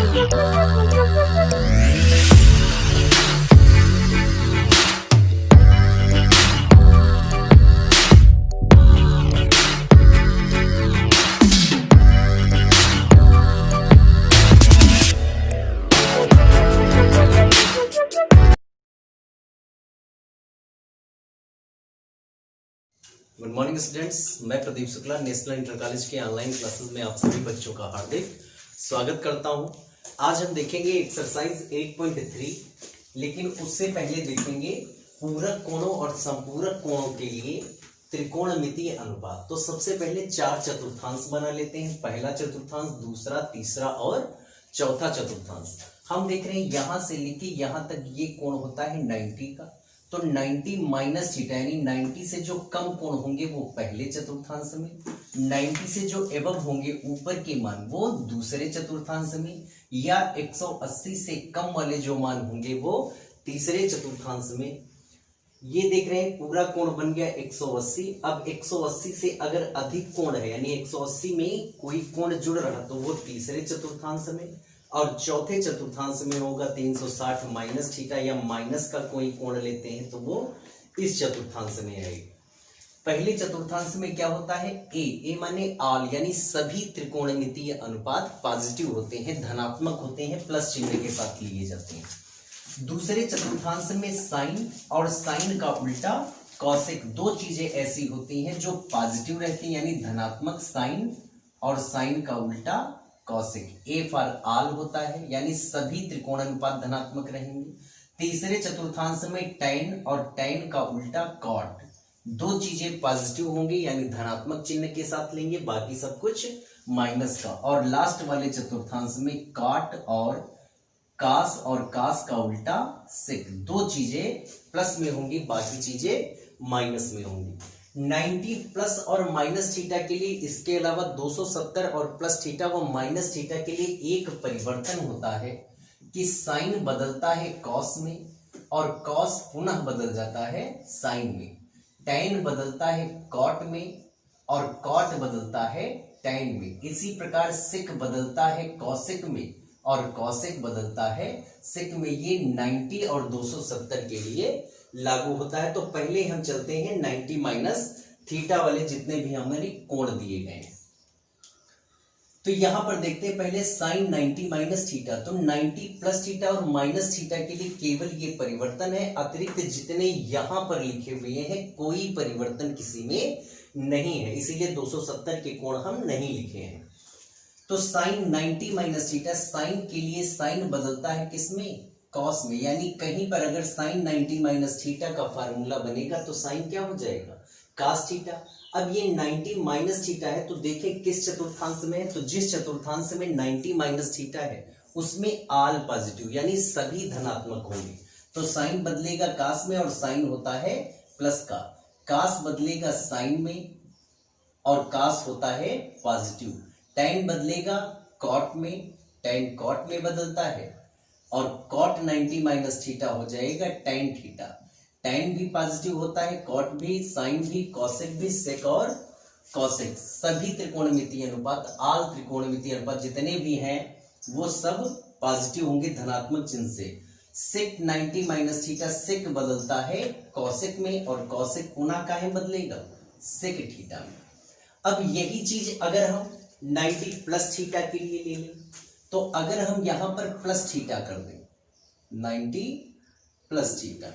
Good morning students, मैं Pradeep Shukla national inter college के online classes में आप सभी बच्चों का हार्दिक स्वागत करता हूं। आज हम देखेंगे एक्सरसाइज 8.3, लेकिन उससे पहले देखेंगे पूरक कोणों और संपूरक कोणों के लिए त्रिकोणमितीय अनुपात। तो सबसे पहले 4 चतुर्थांश बना लेते हैं, पहला चतुर्थांश, दूसरा, तीसरा और चौथा चतुर्थांश। हम देख रहे हैं यहां से लेके यहां तक ये कोण होता है 90 का, तो 90 माइनस थीटा यानी 90 से जो कम कोण होंगे वो पहले चतुर्थांश में, 90 से जो एबव होंगे ऊपर के मान वो दूसरे चतुर्थांश में, या 180 से कम वाले जो मान होंगे वो तीसरे चतुर्थांश में। ये देख रहे हैं पूरा कोण बन गया 180। अब 180 से अगर अधिक कोण है यानी 180 में कोई कोण जुड़ रहा तो वो तीसरे चतुर्थांश में, और चौथे चतुर्थांश में होगा 360 माइनस थीटा, या माइनस का कोई कोण लेते हैं तो वो इस चतुर्थांश में आएगा। पहले चतुर्थांश में क्या होता है, ए माने ऑल, यानी सभी त्रिकोणमितीय अनुपात पॉजिटिव होते हैं, धनात्मक होते हैं, प्लस चिन्ह के साथ लिए जाते हैं। दूसरे चतुर्थांश में साइन और साइन का उल्टा कॉसेक, दो चीजें ऐसी होती हैं जो पॉजिटिव रहती हैं, यानी धनात्मक साइन और साइन का उल्टा कॉसेक। ए फॉर ऑल होता है, यानी सभी त्रिकोणानुपात धनात्मक रहेंगे। तीसरे चतुर्थांश में टैन और टैन का उल्टा कॉट, दो चीजें पॉजिटिव होंगी यानी धनात्मक चिन्ह के साथ लेंगे, बाकी सब कुछ माइनस का। और लास्ट वाले चतुर्थांश में कॉट और कास का उल्टा सेक, दो चीजें प्लस में होंगी, बाकी चीजें माइनस में होंगी। 90 प्लस और माइनस थीटा के लिए, इसके अलावा 270 और प्लस थीटा व माइनस थीटा के लिए एक परिवर्तन होता है कि साइन बदलता है कॉस में और कॉस पुनः बदल जाता है साइन में, टैन बदलता है कॉट में और कॉट बदलता है टैन में। इसी प्रकार सेक बदलता है कॉसेक में और कॉसेक बदलता है सेक में। ये 90 और 270 के लिए लागू होता है। तो पहले हम चलते हैं 90 माइनस थीटा वाले जितने भी हमारे कोण दिए गए हैं। तो यहां पर देखते हैं पहले साइन 90 माइनस थीटा, तो 90 प्लस थीटा और माइनस थीटा के लिए केवल ये परिवर्तन है, अतिरिक्त जितने यहां पर लिखे हुए हैं कोई परिवर्तन किसी में नहीं है, इसीलिए 270 के कोण हम नहीं लिखे हैं। तो साइन 90 माइनस थीटा, साइन के लिए साइन बदलता है किसमें, कॉस में, यानी कहीं पर अगर साइन 90 माइनस थीटा का फार्मूला बनेगा तो साइन क्या हो जाएगा, कास थीटा। अब ये 90 माइनस थीटा है तो देखें किस चतुर्थांश में है, तो जिस चतुर्थांश में 90 माइनस थीटा है उसमें ऑल पॉजिटिव यानी सभी धनात्मक होंगे, तो साइन बदलेगा कास में और साइन होता है प्लस का, कास बदलेगा साइन में और कास होता है पॉजिटिव, टैन बदलेगा कॉट में, टैन कॉट में बदलता है, और कॉट 90 माइनस थीटा हो जाएगा टैन थीटा। टैन भी पॉजिटिव होता है, कॉट भी, साइन भी, कॉसेक भी, सेक और कॉसेक, सभी त्रिकोणमितीय अनुपात, ऑल त्रिकोणमितीय अनुपात जितने भी हैं वो सब पॉजिटिव होंगे धनात्मक चिन्ह से। सेक 90 माइनस थीटा, सेक बदलता है कॉसेक में और कॉसेक पुनः काहे बदलेगा, सेक थीटा में। अब यही चीज अगर हम 90 प्लस थीटा के लिए ले लें, तो अगर हम यहां पर प्लस थीटा कर दें 90 प्लस थीटा,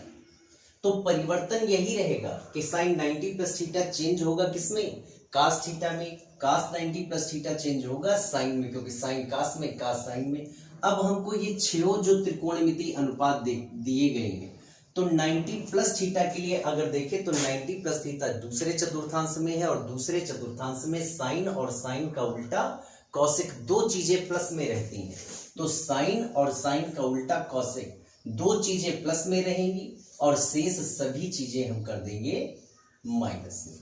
तो परिवर्तन यही रहेगा कि साइन 90 प्लस थीटा चेंज होगा किसमें, कास थीटा में, कास 90 प्लस थीटा चेंज होगा साइन में, क्योंकि साइन कास में, कास साइन में। अब हमको ये छह जो त्रिकोणमितीय अनुपात दिए गए हैं, तो 90 प्लस थीटा के लिए अगर देखें तो 90 प्लस थीटा दूसरे चतुर्थांश में है, और दूसरे चतुर्थांश में साइन और साइन का उल्टा कॉसेक, दो चीजें प्लस में रहती हैं, तो साइन और साइन का उल्टा कॉसेक, दो चीजें प्लस में रहेंगी और शेष सभी चीजें हम कर देंगे माइनस में।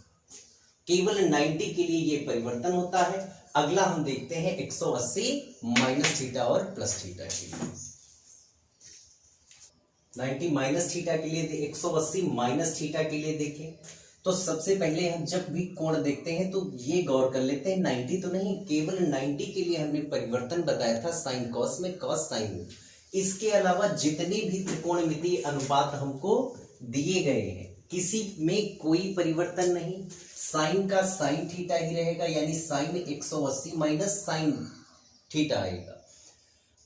केवल 90 के लिए ये परिवर्तन होता है। अगला हम देखते हैं 180 माइनस थीटा और प्लस थीटा के लिए। 90 माइनस थीटा के लिए 180 माइनस थीटा के लिए देखें तो सबसे पहले हम जब भी कोण देखते हैं तो ये गौर कर लेते हैं 90 तो नहीं, केवल 90 के लिए हमने परिवर्तन बताया था साइन कॉस में, कॉस साइन में। इसके अलावा जितने भी त्रिकोणमितीय अनुपात हमको दिए गए हैं किसी में कोई परिवर्तन नहीं। साइन का साइन थीटा ही रहेगा, यानी साइन 180 माइनस साइन थीटा आएगा।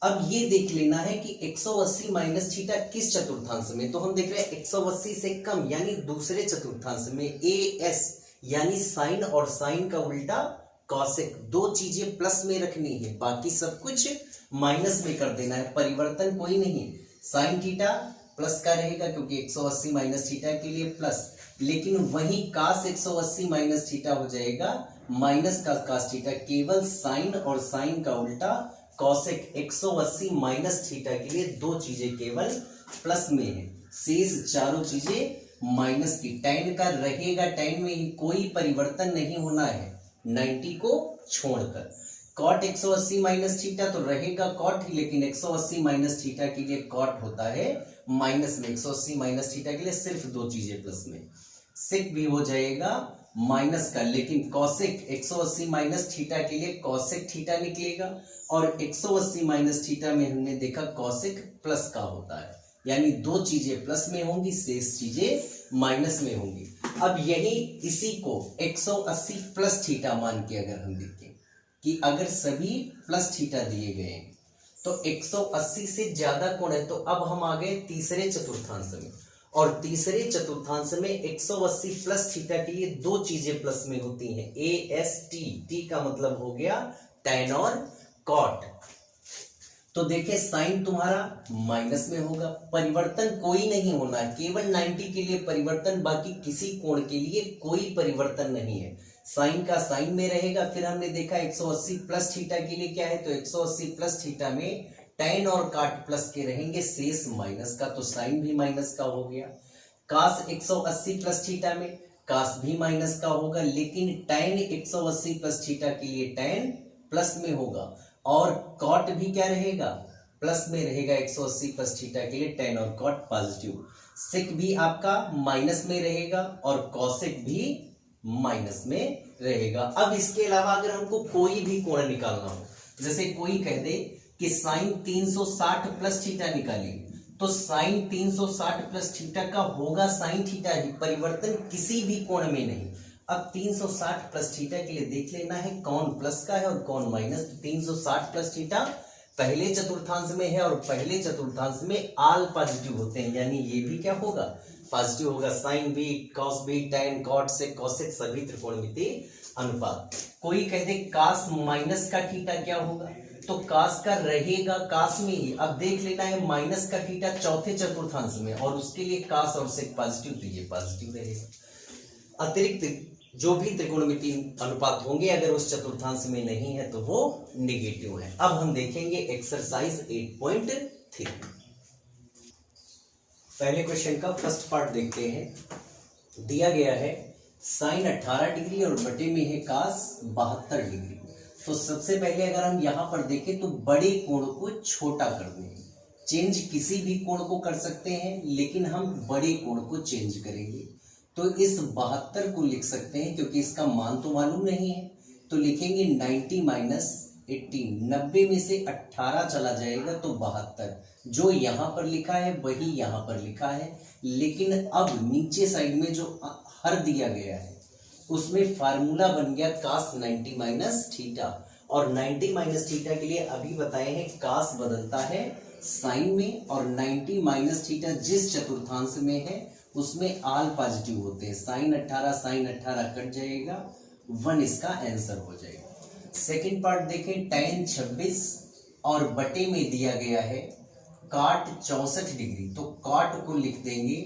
अब ये देख लेना है कि 180 माइनस थीटा किस चतुर्थांश में, तो हम देख रहे हैं 180 से कम यानी दूसरे चतुर्थांश में। AS यानी साइन और साइन का उल्टा कॉसेक, दो चीजें प्लस में रखनी है, बाकी सब कुछ माइनस में कर देना है, परिवर्तन कोई नहीं। साइन थीटा प्लस का रहेगा क्योंकि 180 माइनस थीटा के लिए प्लस, लेकिन वही कास 180 माइनस थीटा हो जाएगा माइनस का कास थीटा। केवल साइन और साइन का उल्टा कॉसेक 180 माइनस थीटा के लिए दो चीजें केवल प्लस में है, शेष चारों चीजें माइनस की। tan का रहेगा, tan में ही कोई परिवर्तन नहीं होना है 90 को छोड़कर। cot 180 माइनस थीटा तो रहेगा cot ही, लेकिन 180 माइनस थीटा के लिए cot होता है माइनस में, 180 माइनस थीटा के लिए सिर्फ दो चीजें प्लस में। सेक भी हो जाएगा माइनस का, लेकिन कॉसेक 180 माइनस थीटा के लिए कॉसेक थीटा निकलेगा, और 180 माइनस थीटा में हमने देखा कॉसेक प्लस का होता है, यानी दो चीजें प्लस में होंगी, शेष चीजें माइनस में होंगी। अब यही इसी को 180 प्लस थीटा मान के अगर हम देखें कि अगर सभी प्लस थीटा दिए गए हैं तो 180 से ज्यादा कोण है, तो अब हम आ गए तीसरे चतुर्थांश में, और तीसरे चतुर्थांश में 180 प्लस थीटा के लिए दो चीजें प्लस में होती हैं, AST, T का मतलब हो गया tan और cot। तो देखिए साइन तुम्हारा माइनस में होगा, परिवर्तन कोई नहीं होना है, केवल 90 के लिए परिवर्तन, बाकी किसी कोण के लिए कोई परिवर्तन नहीं है। साइन का साइन में रहेगा, फिर हमने देखा 180 प्लस थीटा के लिए क्या है, तो 180 प्लस थीटा में tan और cot प्लस के रहेंगे, शेष माइनस का, तो साइन भी माइनस का हो गया। कास 180 प्लस थीटा में कास भी माइनस का होगा, लेकिन tan 180 प्लस थीटा के लिए tan प्लस में होगा, और cot भी क्या रहेगा, प्लस में रहेगा 180 प्लस थीटा के लिए, tan और cot पॉजिटिव। सेक भी आपका माइनस में रहेगा और कॉसेक भी माइनस में रहेगा। अब इसके अलावा अगर हमको कोई भी कोण निकालना हो, जैसे कोई कह दे कि साइन 360 प्लस थीटा निकालिए, तो साइन 360 प्लस थीटा का होगा साइन थीटा ही, परिवर्तन किसी भी कोण में नहीं। अब 360 प्लस थीटा के लिए देख लेना है कौन प्लस का है और कौन माइनस। 360 प्लस थीटा पहले चतुर्थांश में है, और पहले चतुर्थांश में आल पॉजिटिव होते हैं, यानी ये भी क्या होगा, पॉजिटिव होगा। साइन भी, कॉस भी, tan, cot से कॉसेक सभी त्रिकोणमितीय अनुपात। कोई कह दे कास माइनस का थीटा क्या होगा, तो कास का रहेगा कास में ही। अब देख लेना है माइनस का थीटा चौथे चतुर्थांश में, और उसके लिए कास और सेक पॉजिटिव, तो ये पॉजिटिव रहेगा। अतिरिक्त जो भी त्रिकोणमितीय अनुपात होंगे अगर उस चतुर्थांश में नहीं है तो वो नेगेटिव है। अब हम देखेंगे एक्सरसाइज 8.3। पहले क्वेश्चन का फर्स्ट पार्ट देखते हैं। दिया गया है साइन 18 डिग्री और बटे में है कास 72 डिग्री। तो सबसे पहले अगर हम यहाँ पर देखें तो बड़े कोण को छोटा कर दें। चेंज किसी भी कोण को कर सकते हैं, लेकिन हम बड़े कोण को चेंज करेंगे। तो इस 72 को लिख सकते हैं, क्योंकि इसका मान तो मालूम नहीं है, तो लिखेंगे 90 माइनस 18। 90 में से 18 चला जाएगा तो 72। जो यहाँ पर लिखा है वही यहाँ पर लिखा है, लेकिन अब नीचे साइड में जो हर दिया गया है उसमें फार्मूला बन गया कास 90 माइनस थीटा। और 90 माइनस थीटा के लिए अभी बताए हैं कास बदलता है साइन में, और 90 माइनस थीटा जिस चतुर्थांश में है उसमें आल पॉजिटिव होते हैं। साइन 18 कट जाएगा, 1 इसका आंसर हो जाएगा। सेकंड पार्ट देखें, tan 26 और बटे में दिया गया है काट 64 डिग्री। तो काट को लिख देंगे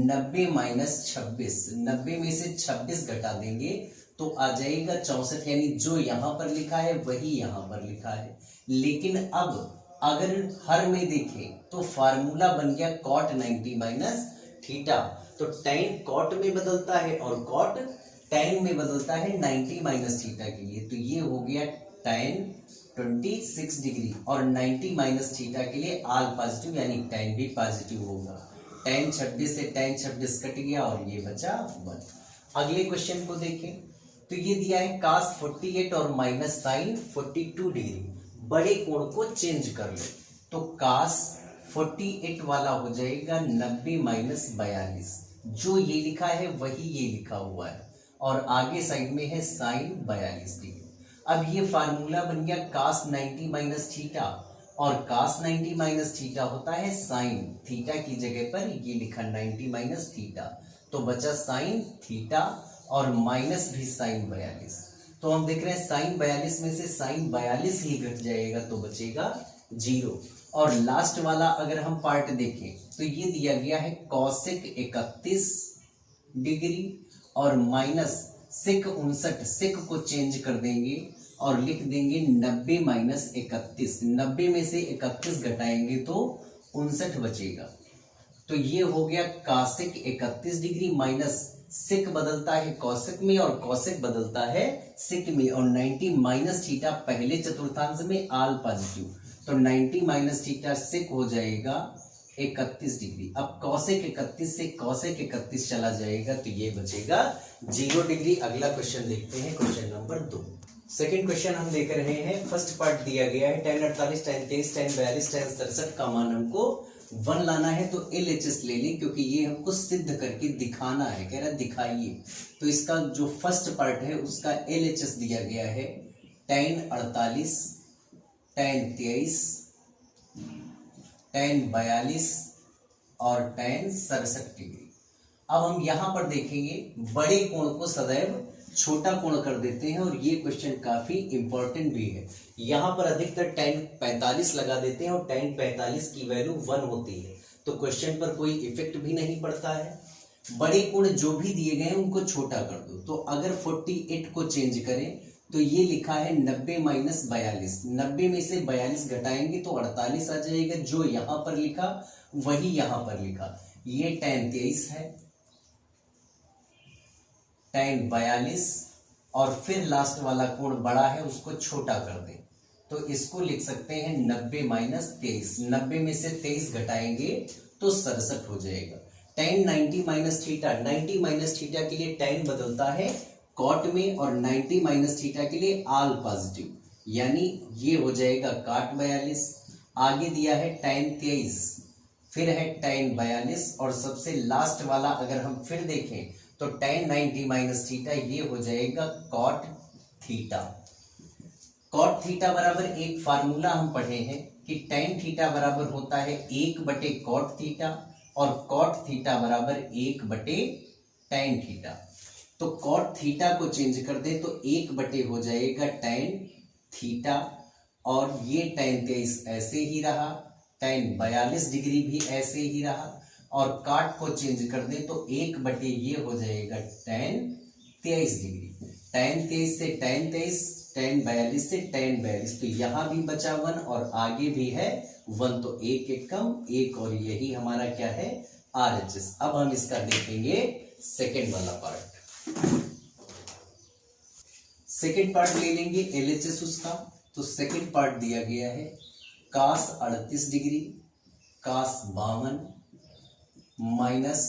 90 माइनस 26। 90 में से 26 घटा देंगे तो आ जाएगा 64, यानी जो यहाँ पर लिखा है वही यहाँ पर लिखा है। लेकिन अब अगर हर में देखें तो फार्मूला बन गया कॉट 90 माइनस थीटा। तो tan कॉट में बदलता है और कॉट tan में बदलता है 90 माइनस थीटा के लिए। तो ये हो गया tan 26 डिग्री, और 90 माइनस थीटा के लिए आल पॉजिटिव, यानी tan भी पॉजिटिव होगा। tan 26 से tan 26 कट गया और ये बचा 1। अगले क्वेश्चन को देखें तो ये दिया है cos 48 और माइनस साइन 42 डिग्री, बड़े कोण को चेंज कर ले। तो cos 48 वाला हो जाएगा 90 माइनस 42, जो ये लिखा है वही ये लिखा हुआ है, और आगे साइड में है साइन 42 डिग्री। अब ये फार्मूला बन गया cos 90 माइनस थीटा, और cos 90 माइनस थीटा होता है साइन थीटा की जगह पर ये लिखा 90 माइनस थीटा, तो बचा साइन थीटा और माइनस भी साइन 42। तो हम देख रहे हैं साइन 42 में से साइन 42 ही घट जाएगा तो बचेगा 0। और लास्ट वाला अगर हम पार्ट देखें तो ये दिया गया है कॉसेक 31 डिग्री और माइनस सेक 59, सेक को चेंज कर देंगे और लिख देंगे 90 माइनस 31। 90 में से 31 घटाएंगे तो 59 बचेगा। तो ये हो गया कॉसेक 31 डिग्री माइनस सेक बदलता है कॉसेक में और कॉसेक बदलता है सेक में, और 90 माइनस थीटा पहले चतुर्थांश में आल पॉजिटिव, तो 90 माइनस थीटा सेक हो जाएगा 31 डिग्री। अब कॉसेक 31 से कॉसेक 31 चला जाएगा तो ये बचेगा 0 डिग्री। अगला क्वेश्चन देखते हैं, क्वेश्चन नंबर 2। सेकेंड क्वेश्चन हम देख रहे हैं, फर्स्ट पार्ट दिया गया है tan 48, tan 23, tan 42, tan 67 का मान हमको 1 लाना है। तो LHS ले लें क्योंकि ये हमको सिद्ध करके दिखाना है, कह रहा है दिखाइए। तो इसका जो फर्स्ट पार्ट है उसका LHS दिया गया है tan 48, tan 23, tan 42 और tan 67 डिग्री। अब हम यहां पर देखेंगे बड़े कोण को सदैव छोटा कोण कर देते हैं, और ये क्वेश्चन काफी इंपॉर्टेंट भी है। यहां पर अधिकतर tan 45 लगा देते हैं और tan 45 की वैल्यू 1 होती है, तो क्वेश्चन पर कोई इफेक्ट भी नहीं पड़ता है। बड़े कोण जो भी दिए गए हैं उनको छोटा कर दो। तो अगर 48 को चेंज करें तो ये लिखा है 90 माइनस 42, 90 में से 42 घटाएंगे तो 48 आ जाएगा, जो यहां पर लिखा वही यहां पर लिखा। ये tan 23 है, tan 42, और फिर लास्ट वाला कोण बड़ा है उसको छोटा कर दें तो इसको लिख सकते हैं 90 माइनस 23, 90 में से 23 घटाएंगे तो 67 हो जाएगा। tan 90 minus theta, 90 minus theta के लिए tan बदलता है कॉट में, और 90 माइनस थीटा के लिए आल पॉजिटिव, यानी ये हो जाएगा cot 42। आगे दिया है tan 23, फिर है tan 42, और सबसे लास्ट वाला अगर हम फिर देखें तो tan 90 माइनस थीटा ये हो जाएगा cot थीटा। cot थीटा बराबर एक फार्मूला हम पढ़े हैं कि tan थीटा बराबर होता है 1/cot थीटा, और cot थीटा बराबर 1/tan थीटा। तो cot थीटा को चेंज कर दे तो 1 हो जाएगा tan थीटा, और ये tan 23 ऐसे ही रहा, tan 42 डिग्री भी ऐसे ही रहा, और काट को चेंज कर दे तो 1 ये हो जाएगा tan 23 डिग्री। tan 23 से tan 23, tan 42 से tan 42, तो यहां भी बचा 1 और आगे भी है 1, तो एक कम 1, और यही हमारा क्या है RHS। अब हम इसका देखेंगे सेकेंड वाला पार्ट। सेकेंड पार्ट ले लेंगे LHS उसका। तो सेकेंड पार्ट दिया गया है cos 38 degree, cos 52 minus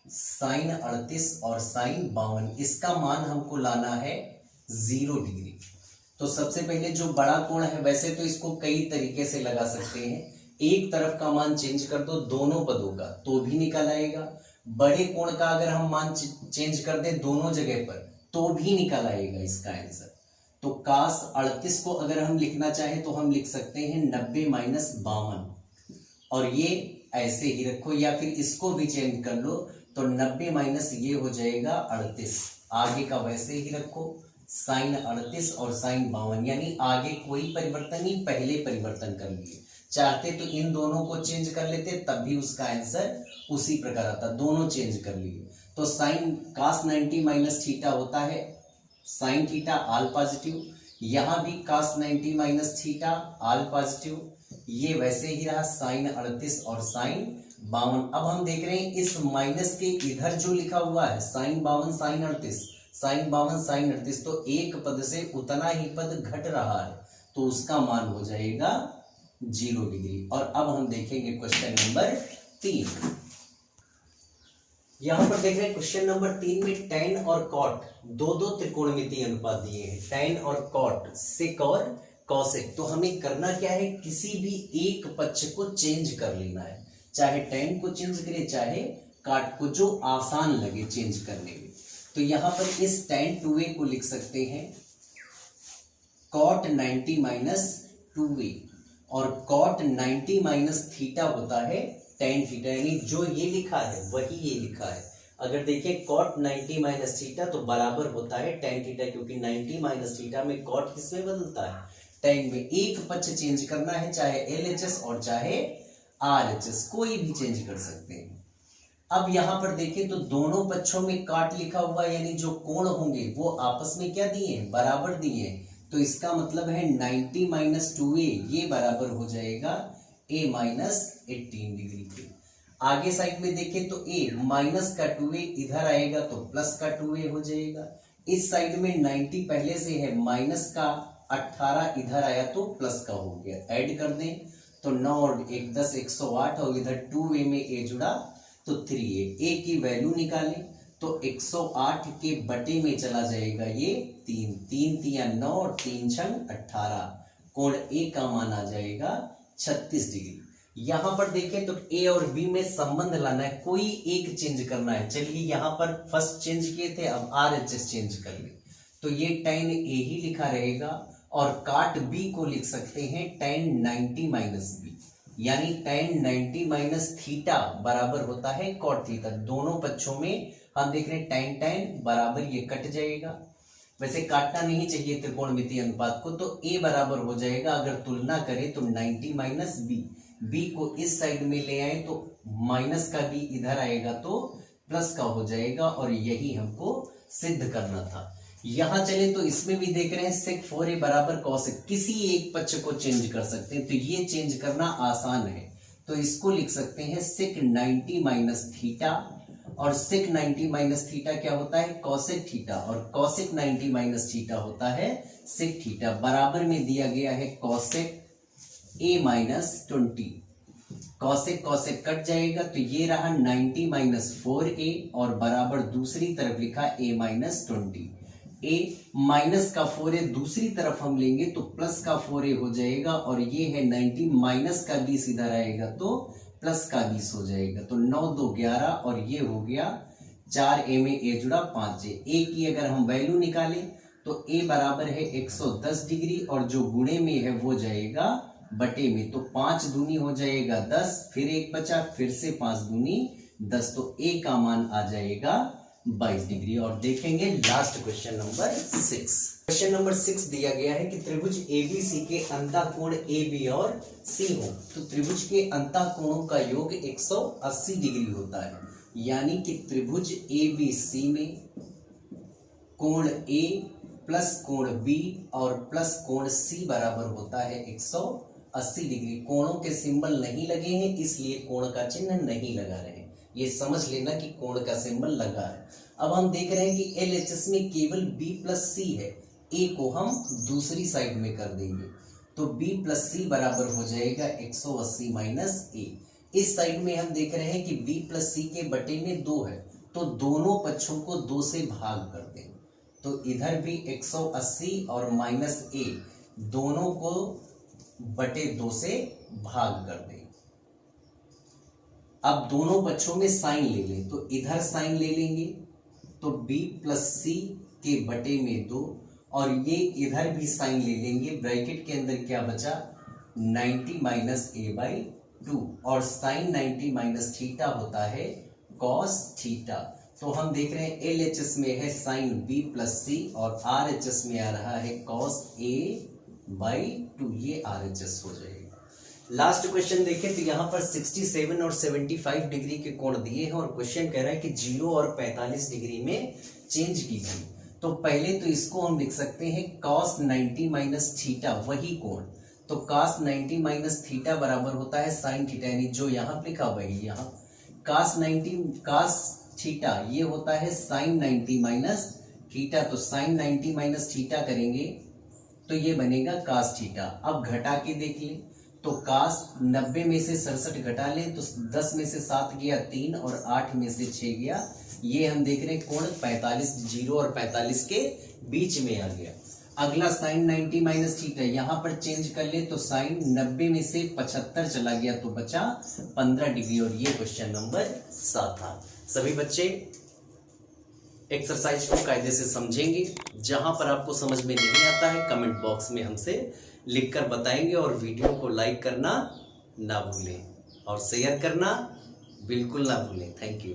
sine 38 और साइन 52, इसका मान हमको लाना है 0 डिग्री। तो सबसे पहले जो बड़ा कोण है, वैसे तो इसको कई तरीके से लगा सकते हैं, एक तरफ का मान चेंज कर दो दोनों पदों का तो भी निकल आएगा। बड़े कोण का अगर हम मान चेंज कर दें दोनों जगह पर तो भी निकल आएगा इसका आंसर। तो cos 38 को अगर हम लिखना चाहें तो हम लिख सकते हैं 90 माइनस 52, और ये ऐसे ही रखो, या फिर इसको भी चेंज कर लो तो 90 माइनस ये हो जाएगा 38, आगे का वैसे ही रखो, साइन 38 और साइन 52, यानी आगे कोई परिवर्तन नहीं, पहले परिवर्तन कर लिए। चाहते तो इन दोनों को चेंज कर लेते तब भी उसका आंसर उसी प्रकार आता, दोनों चेंज कर लिए। तो साइन cos 90 माइनस थीटा होता है साइन थीटा आल पॉजिटिव, यहां भी cos 90 माइनस थीटा आल पॉजिटिव, ये वैसे ही रहा साइन 38 और साइन 52। अब हम देख रहे हैं इस माइनस के इधर जो लिखा हुआ है साइन 52 साइन 38, साइन 52 साइन 38, तो एक पद से उतना ही पद घट रहा है तो उसका मान हो जाएगा 0 डिग्री। और अब हम देखेंगे क्वेश्चन नंबर 3। यहाँ पर देख रहे हैं क्वेश्चन नंबर 3 में tan और cot दो दो त्रिकोणमितीय अनुपात दिए हैं, tan और cot, sec और cosec। तो हमें करना क्या है, किसी भी एक पक्ष को चेंज कर लेना है, चाहे tan को चेंज करे चाहे cot को, जो आसान लगे चेंज करने में। तो यहाँ पर इस tan 2a को लिख सकते हैं cot 90 माइनस 2a, और cot 90 माइनस थीटा होता है tan थीटा, यानी जो ये लिखा है वही ये लिखा है। अगर देखिए cot 90 माइनस थीटा तो बराबर होता है tan थीटा, क्योंकि 90 माइनस थीटा में cot किसमें बदलता है, tan में। एक पक्ष चेंज करना है, चाहे LHS और चाहे RHS, कोई भी चेंज कर सकते हैं। अब यहां पर देखें तो दोनों पक्षों में काट लिखा हुआ, यानी जो कोण होंगे वो आपस में क्या दिए हैं, बराबर दिए हैं। तो इसका मतलब है 90 माइनस 2a ये बराबर हो जाएगा a माइनस 18 डिग्री के। आगे साइड में देखें तो a माइनस का 2a इधर आएगा तो प्लस का 2a हो जाएगा। इस साइड में 90 पहले से है, माइनस का 18 इधर आया तो प्लस का हो गया। ऐड कर दें तो 9 और 1 10 108, और इधर 2a में a जुड़ा तो 3a। a की वैल्यू निकालें तो 108 के बटे में चला जाएगा ये 3, 3 तिया 9 और 3 छंग 18, कोण a का मान आ जाएगा 36 डिग्री। यहां पर देखें तो a और b में संबंध लाना है, कोई एक चेंज करना है। चलिए यहां पर फर्स्ट चेंज किए थे, अब RHS चेंज कर ले तो ये tan a ही लिखा रहेगा, और cot b को लिख सकते हैं tan 90 माइनस b, यानी tan 90 माइनस थीटा बराबर होता है cot थीटा। दोनों पक्षों में हम देख रहे हैं tan बराबर ये कट जाएगा, वैसे काटना नहीं चाहिए त्रिकोणमितीय अनुपात को, तो a बराबर हो जाएगा। अगर तुलना करें तो 90 माइनस b को इस साइड में ले आए तो माइनस का b इधर आएगा तो प्लस का हो जाएगा, और यही हमको सिद्ध करना था। यहां चले तो इसमें भी देख रहे हैं sec 4a बराबर cosec, किसी एक पक्ष को चेंज कर सकते हैं, तो ये चेंज करना आसान है। तो इसको लिख सकते हैं sec 90 माइनस थीटा, और sec 90 माइनस थीटा क्या होता है, cosec थीटा, और cosec 90 माइनस थीटा होता है sec थीटा। बराबर में दिया गया है cosec a minus 20, cosec cosec cut जाएगा तो ये रहा 90 माइनस 4a, और बराबर दूसरी तरफ लिखा a माइनस 20। a माइनस का 4a दूसरी तरफ हम लेंगे तो प्लस का 4a हो जाएगा, और ये है 90 माइनस का 20 इधर आएगा तो प्लस का 20 हो जाएगा। तो 9 2 11, और ये हो गया 4a में a जुड़ा 5a। a की अगर हम वैल्यू निकालें तो a बराबर है 110 डिग्री, और जो गुणे में है वो जाएगा बटे में, तो 5 दूनी हो जाएगा 10, फिर 1 बचा, फिर से 5 दूनी 10, तो a का मान आ जाएगा 22 डिग्री। और देखेंगे last question number 6। Question number 6 दिया गया है कि त्रिभुज ABC के अंतःकोण AB और C हो, तो त्रिभुज के अंतःकोणों का योग 180 डिग्री होता है, यानी कि त्रिभुज ABC में कोण A प्लस कोण B और प्लस कोण C बराबर होता है 180 डिग्री। कोणों के सिंबल नहीं लगे हैं, इसलिए कोण का चिन्ह नहीं लगा रहे हैं, ये समझ लेना कि कोण का सिंबल लगा है। अब हम देख रहे हैं कि LHS में केवल B प्लस C है, A को हम दूसरी साइड में कर देंगे, तो B प्लस C बराबर हो जाएगा 180 माइनस A। इस साइड में हम देख रहे हैं कि B प्लस C के बटे में 2 है, तो दोनों पक्षों को 2 से भाग कर दें, तो इधर भी 180 और माइनस A दोनों को बटे 2 से भाग कर दें। अब दोनों पक्षों में साइन ले लें, तो इधर साइन ले लेंगे तो B प्लस C के बटे में 2, और ये इधर भी साइन ले लेंगे। ब्रैकेट के अंदर क्या बचा, 90 माइनस a बाई 2, और साइन 90 माइनस थीटा होता है कॉस थीटा। तो हम देख रहे हैं LHS में है साइन B प्लस C, और RHS में आ रहा है कॉस a बाई 2, ये RHS हो जाएगा। लास्ट क्वेश्चन देखें तो यहाँ पर 67 और 75 डिग्री के कोण दिए हैं, और क्वेश्चन कह रहा है कि 0 और 45 डिग्री में चेंज कीजिए। तो पहले तो इसको हम लिख सकते हैं cos 90 माइनस थीटा, वही कोण, तो cos 90 माइनस थीटा बराबर होता है साइन थीटा, यानी जो यहाँ लिखा हुआ है यहाँ cos थीटा ये होता है साइन 90 माइनस थीटा, तो साइन 90 माइनस थीटा करेंगे तो ये बनेगा cos थीटा। अब घटा के देख लें तो तो काश 90 में से 67 घटा लें तो 10 में से 7 गया 3 और 8 में से 6 गया, ये हम देख रहे हैं कोण 45, 0 और 45 के बीच में आ गया। अगला साइन 90 माइनस थीटा, यहाँ पर चेंज कर ले तो साइन 90 में से 75 चला गया तो बचा 15 डिग्री, और ये क्वेश्चन नंबर 7 था। सभी बच्चे एक्सरसाइज को कायदे से समझेंगे। जहां पर आपको समझ में नहीं आता है कमेंट बॉक्स में हमसे लिखकर बताएंगे, और वीडियो को लाइक करना ना भूलें और शेयर करना बिल्कुल ना भूलें। Thank you.